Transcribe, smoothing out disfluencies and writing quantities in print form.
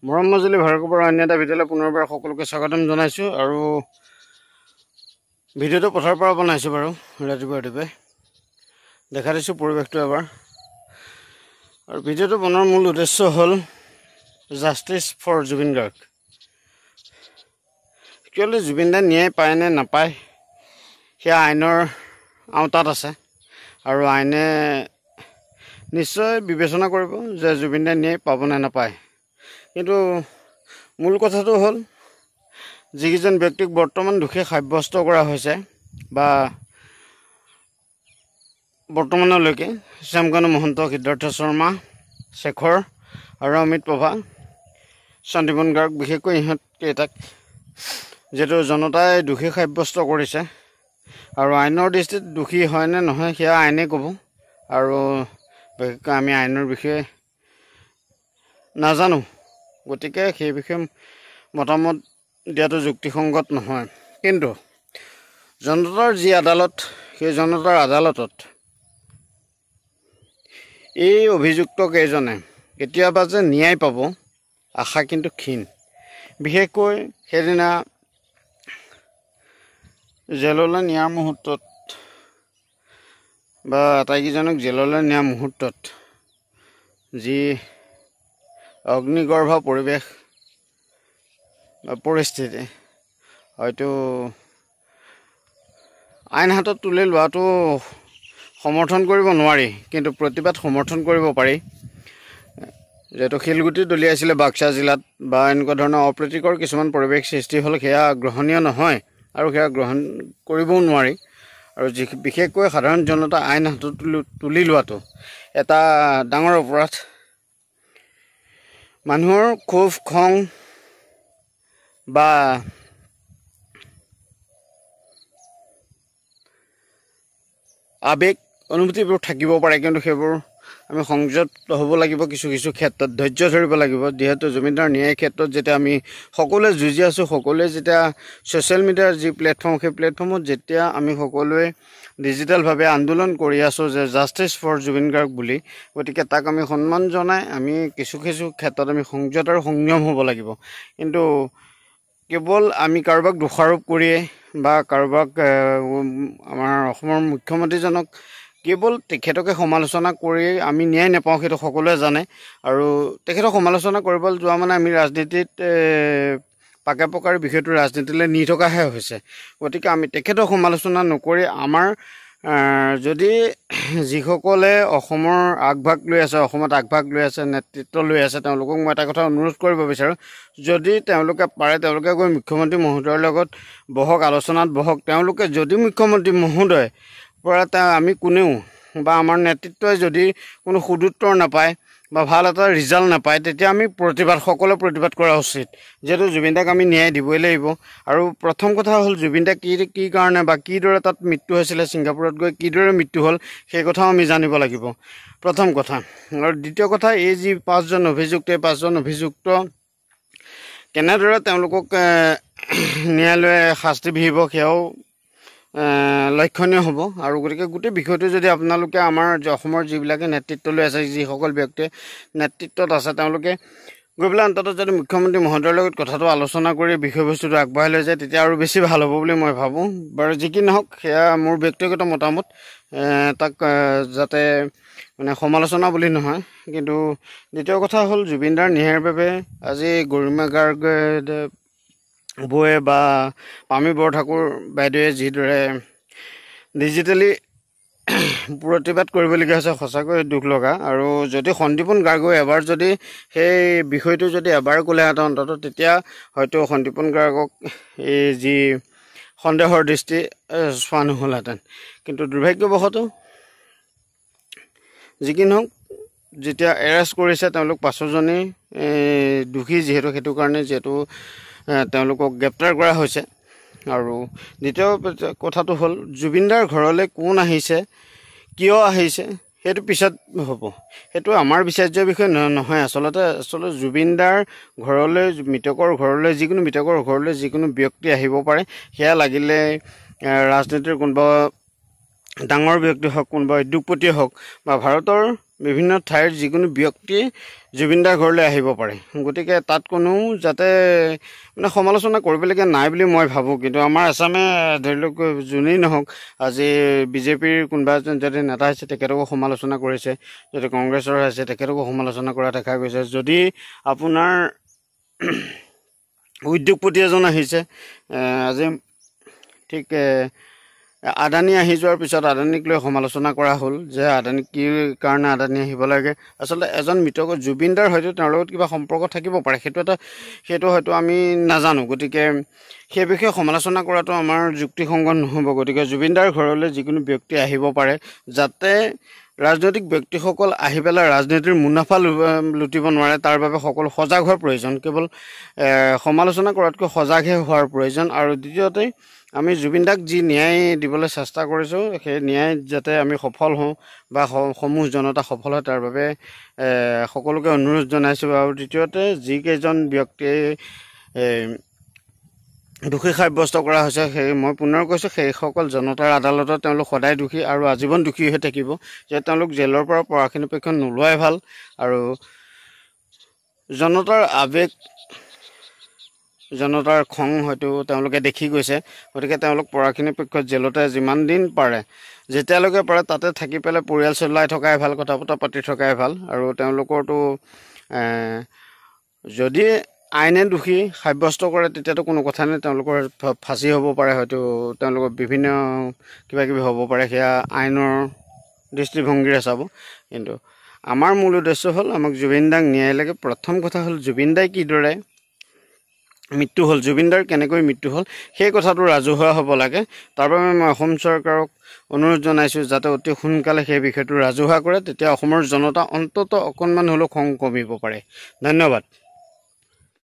মৰম মাজুলী ভাৰ্গৱৰ পৰা অন্য এটা ভিডিঅ'লৈ পুনৰবাৰ সকলোকে স্বাগতম জনাইছোঁ। আৰু ভিডিঅ'টো পথাৰৰ পৰা বনাইছোঁ বাৰু, ৰাতিপুৱাই দেখা দিছোঁ পৰিৱেশটো এবাৰ। আৰু ভিডিঅ'টো বনোৱাৰ মূল উদ্দেশ্য হ'ল justice for Zubeen Garg. Actually Zubeen দাই ন্যায় পায় নে নাপায় সেয়া আইনৰ আওতাত আছে, আৰু আইনে নিশ্চয় বিবেচনা কৰিব যে জুবিন দাই ন্যায় পাব নে নাপায়। কিন্তু মূল কথাটো হ'ল যিকেইজন ব্যক্তিক বৰ্তমান দোষী সাব্যস্ত কৰা হৈছে বা বৰ্তমানলৈকে শ্যামকানু মহন্ত, সিদ্ধাৰ্থ শৰ্মা, শেখৰ আৰু অমিত প্ৰভা, চন্দীপন গাৰ্গ, বিশেষকৈ ইহঁত কেইটাক যিহেতু জনতাই দোষী সাব্যস্ত কৰিছে, আৰু আইনৰ দৃষ্টিত দোষী হয় নে নহয় সেয়া আইনেই ক'ব। আৰু বিশেষকৈ আমি আইনৰ বিষয়ে নাজানো, গতিকে সেই বিষয়ে মতামত দিয়াটো যুক্তিসংগত নহয়। কিন্তু জনতাৰ যি আদালত, সেই জনতাৰ আদালতত এই অভিযুক্ত কেইজনে কেতিয়াবা যে ন্যায় পাব আশা কিন্তু ক্ষীণ। বিশেষকৈ সেইদিনা জেললৈ নিয়াৰ মুহূৰ্তত বা আটাইকেইজনক জেললৈ নিয়াৰ মুহূৰ্তত যি অগ্নিগৰ্ভ পৰিৱেশ বা পৰিস্থিতি, হয়তো আইন হাতত তুলি লোৱাটো সমৰ্থন কৰিব নোৱাৰি, কিন্তু প্ৰতিবাদ সমৰ্থন কৰিব পাৰি। যিহেতু শিলগুটি দলিয়াইছিলে বাক্সা জিলাত বা এনেকুৱা ধৰণৰ অপ্ৰীতিকৰ কিছুমান পৰিৱেশ সৃষ্টি হ'ল, সেয়া গ্ৰহণীয় নহয় আৰু সেয়া গ্ৰহণ কৰিবও নোৱাৰি। আৰু বিশেষকৈ সাধাৰণ জনতা আইন হাতত তুলি লোৱাটো এটা ডাঙৰ অপৰাধ। মানুহৰ ক্ষোভ, খং বা আৱেগ অনুভূতিবোৰ থাকিব পাৰে, কিন্তু সেইবোৰ আমি সংযত হ'ব লাগিব কিছু কিছু ক্ষেত্ৰত, ধৈৰ্য ধৰিব লাগিব। যিহেতু জুবিনদাৰ ন্যায়ৰ ক্ষেত্ৰত যেতিয়া আমি সকলোৱে যুঁজি আছোঁ, সকলোৱে যেতিয়া ছ'চিয়েল মিডিয়াৰ যি প্লেটফৰ্ম, সেই প্লেটফৰ্মত যেতিয়া আমি সকলোৱে ডিজিটেলভাৱে আন্দোলন কৰি আছোঁ যে জাষ্টিছ ফৰ জুবিন গাৰ্গ বুলি, গতিকে তাক আমি সন্মান জনাই আমি কিছু কিছু ক্ষেত্ৰত আমি সংযত আৰু সংযম হ'ব লাগিব। কিন্তু কেৱল আমি কাৰোবাক দোষাৰোপ কৰিয়ে বা কাৰোবাক আমাৰ অসমৰ মুখ্যমন্ত্ৰীজনক কেৱল তেখেতকে সমালোচনা কৰি আমি ন্যায় নাপাওঁ সেইটো সকলোৱে জানে। আৰু তেখেতক সমালোচনা কৰিবলৈ যোৱা মানে আমি ৰাজনীতিত পাকে পকাৰ বিষয়টো ৰাজনীতিলৈ নি থকাহে হৈছে। গতিকে আমি তেখেতক সমালোচনা নকৰি আমাৰ যদি যিসকলে অসমৰ আগভাগ লৈ আছে, অসমত আগভাগ লৈ আছে, নেতৃত্ব লৈ আছে, তেওঁলোকক মই এটা কথা অনুৰোধ কৰিব বিচাৰোঁ, যদি তেওঁলোকে পাৰে তেওঁলোকে গৈ মুখ্যমন্ত্ৰী মহোদয়ৰ লগত বহক, আলোচনাত বহক। তেওঁলোকে যদি মুখ্যমন্ত্ৰী মহোদয় পৰা আমি কোনেও বা আমাৰ নেতৃত্বই যদি কোনো সুদুত্তৰ নাপায় বা ভাল এটা ৰিজাল্ট নাপায়, তেতিয়া আমি সকলোৱে প্ৰতিবাদ কৰা উচিত। যিহেতু জুবিনদাক আমি ন্যায় দিবই লাগিব। আৰু প্ৰথম কথা হ'ল জুবিনদা কি কাৰণে বা কিদৰে তাত মৃত্যু হৈছিলে, ছিংগাপুৰত গৈ কিদৰে মৃত্যু হ'ল সেই কথাও আমি জানিব লাগিব, প্ৰথম কথা। আৰু দ্বিতীয় কথা, এই যি পাঁচজন অভিযুক্ত, এই পাঁচজন অভিযুক্ত কেনেদৰে তেওঁলোকক ন্যায়ালয়ে শাস্তি বিহিব সেয়াও লক্ষণীয় হ'ব। আৰু গতিকে গোটেই বিষয়টো যদি আপোনালোকে আমাৰ অসমৰ যিবিলাকে নেতৃত্ব লৈ আছে, যিসকল ব্যক্তিয়ে নেতৃত্বত আছে, তেওঁলোকে গৈ পেলাই অন্ততঃ যদি মুখ্যমন্ত্ৰী মহোদয়ৰ লগত কথাটো আলোচনা কৰি বিষয়বস্তুটো আগবঢ়াই লৈ যায়, তেতিয়া আৰু বেছি ভাল হ'ব বুলি মই ভাবোঁ। বাৰু যি কি নহওক, সেয়া মোৰ ব্যক্তিগত মতামত। তাক যাতে মানে সমালোচনা বুলি নহয়। কিন্তু দ্বিতীয় কথা হ'ল জুবিনদাৰ ন্যায়ৰ বাবে আজি গৰিমা গাৰ্গ বৌয়ে বা পামী বৰঠাকুৰ বাইদেৱে যিদৰে ডিজিটেলি প্ৰতিবাদ কৰিবলগীয়া হৈছে, সঁচাকৈ দুখ লগা। আৰু যদি সন্দীপন গাৰ্গই এবাৰ যদি সেই বিষয়টো যদি এবাৰ ক'লেহেঁতেন অন্ততঃ, তেতিয়া হয়তো সন্দীপন গাৰ্গক এই যি সন্দেহৰ দৃষ্টি চোৱা নহ'লহেঁতেন। কিন্তু দুৰ্ভাগ্যবশতঃ যি কি নহওক, যেতিয়া এৰেষ্ট কৰিছে তেওঁলোক পাঁচোজনেই দোষী, যিহেতু সেইটো কাৰণে তেওঁলোকক গ্ৰেপ্তাৰ কৰা হৈছে। আৰু দ্বিতীয় কথাটো হ'ল জুবিনদাৰ ঘৰলৈ কোন আহিছে, কিয় আহিছে, সেইটো পিছত হ'ব, সেইটো আমাৰ বিচাৰ্যৰ বিষয় নহয়। আচলতে জুবিনদাৰ ঘৰলৈ, মৃতকৰ ঘৰলৈ, যিকোনো মৃতকৰ ঘৰলৈ যিকোনো ব্যক্তি আহিব পাৰে। সেয়া লাগিলে ৰাজনীতিৰ কোনোবা ডাঙৰ ব্যক্তি হওক, কোনোবা উদ্যোগপতিয়ে হওক বা ভাৰতৰ বিভিন্ন ঠাইৰ যিকোনো ব্যক্তি জুবিন দাৰ ঘৰলৈ আহিব পাৰে গতিকে তাত কোনো যাতে মানে সমালোচনা কৰিবলগীয়া নাই বুলি মই ভাবোঁ কিন্তু আমাৰ আসামে ধৰি লওক যোনেই নহওক আজি বিজেপিৰ কোনোবা এজন যদি নেতা আছে তেখেতকো সমালোচনা কৰিছে যদি কংগ্ৰেছৰ আছে তেখেতকো সমালোচনা কৰা দেখা গৈছে যদি আপোনাৰ উদ্যোগপতি এজন আহিছে আজি ঠিক আদানী আহি যোৱাৰ পিছত আদানীক লৈ সমালোচনা কৰা হ'ল যে আদানী কি কাৰণে আদানী আহিব লাগে আচলতে এজন মৃতক জুবিন দাৰ হয়তো তেওঁৰ লগত কিবা সম্পৰ্ক থাকিব পাৰে সেইটো হয়তো আমি নাজানো গতিকে সেই বিষয়ে সমালোচনা কৰাটো আমাৰ যুক্তিসংগত নহ'ব গতিকে জুবিন দাৰ ঘৰলৈ যিকোনো ব্যক্তি আহিব পাৰে যাতে ৰাজনৈতিক ব্যক্তিসকল আহি পেলাই ৰাজনীতিৰ মুনাফা লুটিব নোৱাৰে তাৰ বাবে সকলো সজাগ হোৱাৰ প্ৰয়োজন কেৱল সমালোচনা কৰাতকৈ সজাগহে হোৱাৰ প্ৰয়োজন আৰু দ্বিতীয়তে আমি জুবিন দাক যি ন্যায় দিবলৈ চেষ্টা কৰিছোঁ সেই ন্যায় যাতে আমি সফল হওঁ বা সমূহ জনতা সফল হয় তাৰ বাবে সকলোকে অনুৰোধ জনাইছোঁ আৰু দ্বিতীয়তে যিকেইজন ব্যক্তিয়ে দোষী সাব্যস্ত কৰা হৈছে সেই মই পুনৰ কৈছোঁ সেইসকল জনতাৰ আদালতত তেওঁলোক সদায় দোষী আৰু আজীৱন দোষী হৈ থাকিব যে তেওঁলোক জেলৰ পৰা পৰাখিনিপেক্ষণ নোলোৱাই ভাল আৰু জনতাৰ আৱেগ জনতাৰ খং হয়তো তেওঁলোকে দেখি গৈছে গতিকে তেওঁলোক পৰাখিনিপক্ষত জেলতে যিমান দিন পাৰে যেতিয়ালৈকে পাৰে তাতে থাকি পেলাই পৰিয়াল চলাই থকাই ভাল কথা বতৰা পাতি থকাই ভাল আৰু তেওঁলোকৰতো যদি আইনে দোষী সাব্যস্ত কৰে তেতিয়াতো কোনো কথা নাই তেওঁলোকৰ ফাঁচি হ'ব পাৰে হয়তো তেওঁলোকৰ বিভিন্ন কিবাকিবি হ'ব পাৰে সেয়া আইনৰ দৃষ্টিভংগীৰে চাব কিন্তু আমাৰ মূল উদ্দেশ্য হ'ল আমাক জুবিন দাক ন্যায় লাগে প্ৰথম কথা হ'ল জুবিন দাই কিদৰে মৃত্যু হ'ল জুবিন দাৰ কেনেকৈ মৃত্যু হ'ল সেই কথাটো ৰাজহুৱা হ'ব লাগে তাৰ বাবে মই অসম চৰকাৰক অনুৰোধ জনাইছোঁ যাতে অতি সোনকালে সেই বিষয়টো ৰাজহুৱা কৰে তেতিয়া অসমৰ জনতা অন্ততঃ অকণমান হ'লেও খং কমিব পাৰে ধন্যবাদ